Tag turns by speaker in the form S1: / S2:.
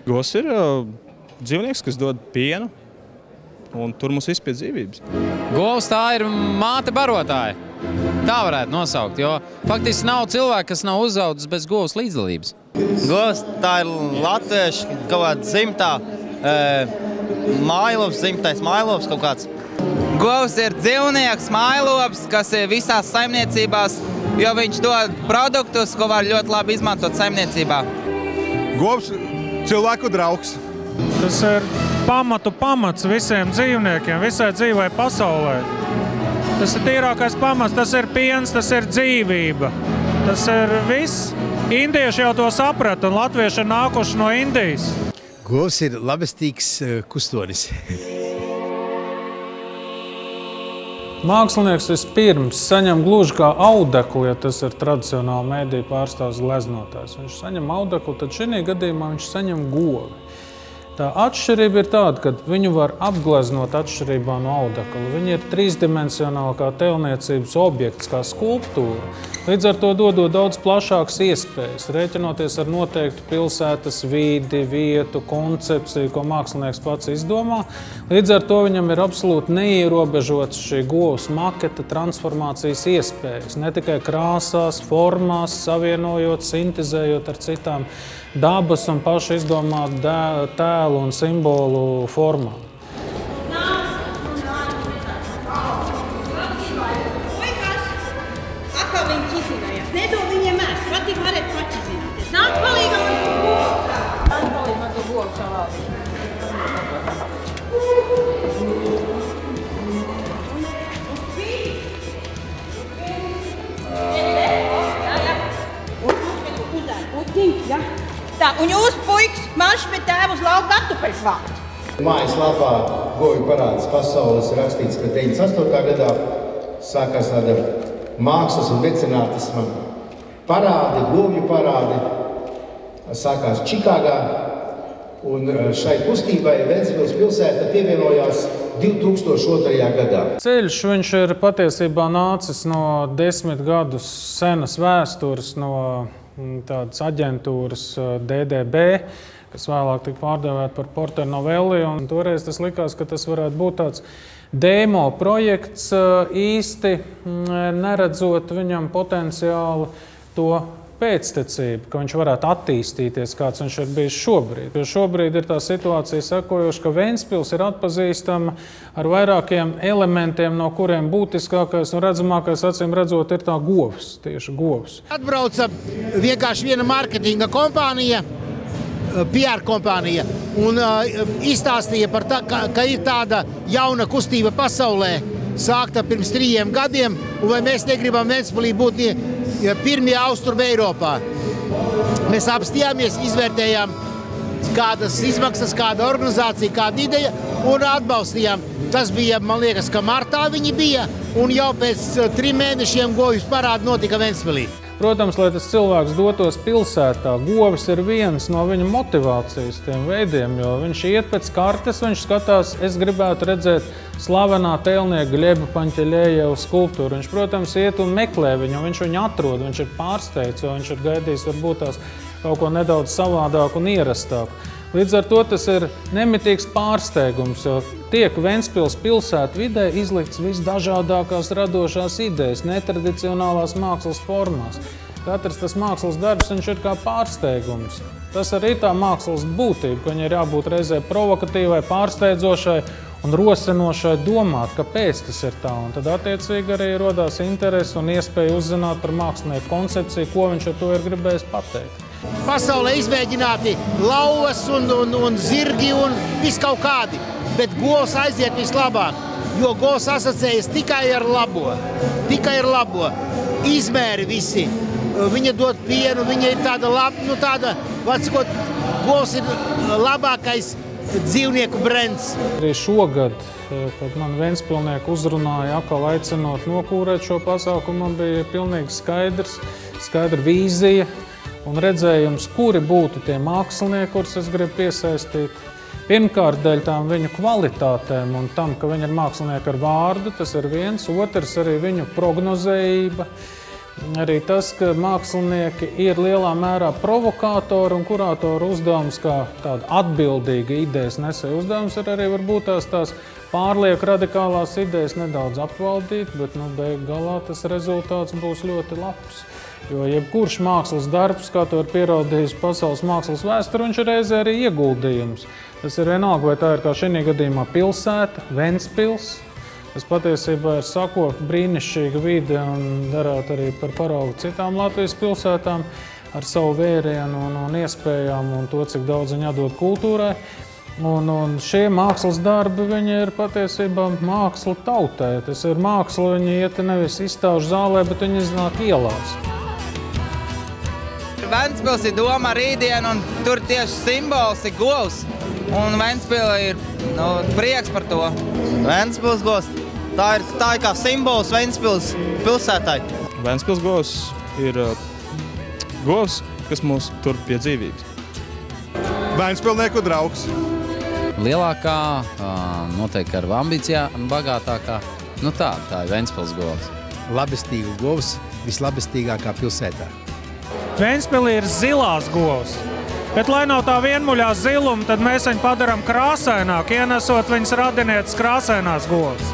S1: Govs ir dzīvnieks, kas dod pienu, un tur mums viss pie dzīvības.
S2: Govs tā ir māte barotāja. Tā varētu nosaukt, jo faktiski nav cilvēka, kas nav uzaudzis bez govs līdzdalības.
S3: Govs tā ir latviešu kaut kāda dzimtā mājlops, dzimtais mājlops kaut kāds.
S4: Govs ir dzīvnieks, mājlops, kas ir visās saimniecībās, jo viņš dod produktus, ko var ļoti labi izmantot saimniecībā.
S5: Govs cilvēku draugs.
S6: Tas ir pamats visiem dzīvniekiem, visai dzīvai pasaulē. Tas ir tīrākais pamats, tas ir piens, tas ir dzīvība. Tas ir viss. Indieši jau to saprata, un latvieši ir nākuši no Indijas.
S7: Govs ir labestīgs kustonis.
S6: Mākslinieks vispirms saņem gluži kā audeklu, ja tas ir tradicionāli mēdīju pārstāvs gleznotājs. Viņš saņem audeklu, tad šī gadījumā viņš saņem govi. Tā atšķirība ir tāda, ka viņu var apgleznot atšķirībā no audekla. Viņi ir trīsdimensionāli kā tēlniecības objekts, kā skulptūra. Līdz ar to dodot daudz plašākas iespējas, rēķinoties ar noteiktu pilsētas vidi, vietu, koncepciju, ko mākslinieks pats izdomā. Līdz ar to viņam ir absolūti neierobežots šī govs maketa transformācijas iespējas. Ne tikai krāsās, formās, savienojot, sintezējot ar citām dabas un paši izdomāt tēlu un simbolu formām.
S8: Tā, un jūs, puikas, marš pie tēva uz lauku kartupeļus vākt.
S7: Mājaslapā Govju parāds pasaules rakstīts, ka 98. gadā sākās tāda mākslas un mecenātisma parādi, Govju parādi, sākās Čikāgā, un šai kustībai Ventspils pilsēta pievienojās 2002. gadā.
S6: Ceļš viņš ir patiesībā nācis no 10 gadus senas vēstures, no tādas aģentūras DDB, kas vēlāk tika pārdēvēta par Porter Novelli. Un toreiz tas likās, ka tas varētu būt tāds demo projekts, īsti neredzot viņam potenciāli to pēctecību, ka viņš varētu attīstīties, kāds viņš ir bijis šobrīd. Jo šobrīd ir tā situācija sekojoša, ka Ventspils ir atpazīstama ar vairākiem elementiem, no kuriem būtiskākais un redzamākais, acīm redzot, ir tā govs, tieši govs.
S7: Atbrauca vienkārši viena marketinga kompānija, PR kompānija, un izstāstīja par tā, ka ir tāda jauna kustība pasaulē, sākta pirms 3 gadiem, un vai mēs negribam Ventspilī būt pirmie Austruma Eiropā. Mēs apstījāmies, izvērtējām, kādas izmaksas, kāda organizācija, kāda ideja, un atbalstījām. Tas bija, man liekas, ka martā viņi bija, un jau pēc 3 mēnešiem Govju parādi notika Ventspilī.
S6: Protams, lai tas cilvēks dotos pilsētā, govs ir viens no viņa motivācijas tiem veidiem, jo viņš iet pēc kartes, viņš skatās, es gribētu redzēt slavenā tēlnieka Gļeba Paņķeļējeva skulptūru. Viņš, protams, iet un meklē viņu, viņš viņu atrod, viņš ir pārsteigts, jo viņš ir gaidījis varbūt tās kaut ko nedaudz savādāku un ierastāku. Līdz ar to tas ir nemitīgs pārsteigums, jo tiek Ventspils pilsētu vidē izlikts visdažādākās radošās idejas, netradicionālās mākslas formās. Katrs tas mākslas darbs, viņš ir kā pārsteigums. Tas arī tā mākslas būtība, ka viņai ir jābūt reizē provokatīvai, pārsteidzošai un rosinošai domāt, kāpēc tas ir tā. Un tad attiecīgi arī rodās interesi un iespēja uzzināt par mākslinieku koncepciju, ko viņš ar to ir gribējis pateikt.
S7: Pasaulē izmēģināti lauvas un zirgi un viss kaut kādi, bet govs aiziet vislabāk, jo govs asociējas tikai ar labo. Tikai ar labo. Izmēri visi. Viņa dod pienu, viņa ir tāda laba, vārdsakot, govs ir labākais dzīvnieku brends.
S6: Arī šogad, kad man Ventspilnieki uzrunāja, atkal aicinot nokūrēt šo pasākumu, man bija pilnīgi skaidra vīzija un redzējums, kuri būtu tie mākslinieki, kurus es gribu piesaistīt. Pirmkārt, dēļ tām viņu kvalitātēm un tam, ka viņi ir mākslinieki ar vārdu, tas ir viens. Otrs arī viņu prognozējība, arī tas, ka mākslinieki ir lielā mērā provokātori un kurātori uzdevums, kā tāda atbildīga idejas nesēja uzdevums, ir arī varbūt tās pārlieku radikālās idejas nedaudz apvaldīt, bet beigu galā tas rezultāts būs ļoti labs. Jo jebkurš mākslas darbs, kā to ir pierādījis pasaules mākslas vēsture, viņš ir reizē arī ieguldījums. Tas ir vienalga, vai tā ir kā šī gadījumā pilsēta, Ventspils, kas patiesībā ir sakot brīnišķīga vide un darāt arī par paraugu citām Latvijas pilsētām ar savu vērienu un iespējām un to, cik daudz viņi atdod kultūrai. Un šie mākslas darbi, viņi ir patiesībā māksla tautai. Tas ir māksla, viņi iet nevis izstāžu zālē, bet viņi iznāk ielās.
S4: Ventspils ir doma rītdiena, un tur tieši simbols ir govs. Un Ventspila ir prieks par to.
S3: Ventspils govs. Tā ir kā simbols Ventspils pilsētai.
S1: Ventspils govs ir govs, kas mūs tur pie dzīvības.
S5: Ventspilnieku draugs.
S2: Lielākā, noteikti ar ambīcijām bagātākā. Tā ir Ventspils govs.
S7: Labestīgu govs vislabestīgākā pilsētā.
S6: Ventspilī ir zilās govs. Bet, lai nav tā vienmuļā ziluma, tad mēs viņu padarām krāsaināk, ienesot viņas radinieces krāsainās govs.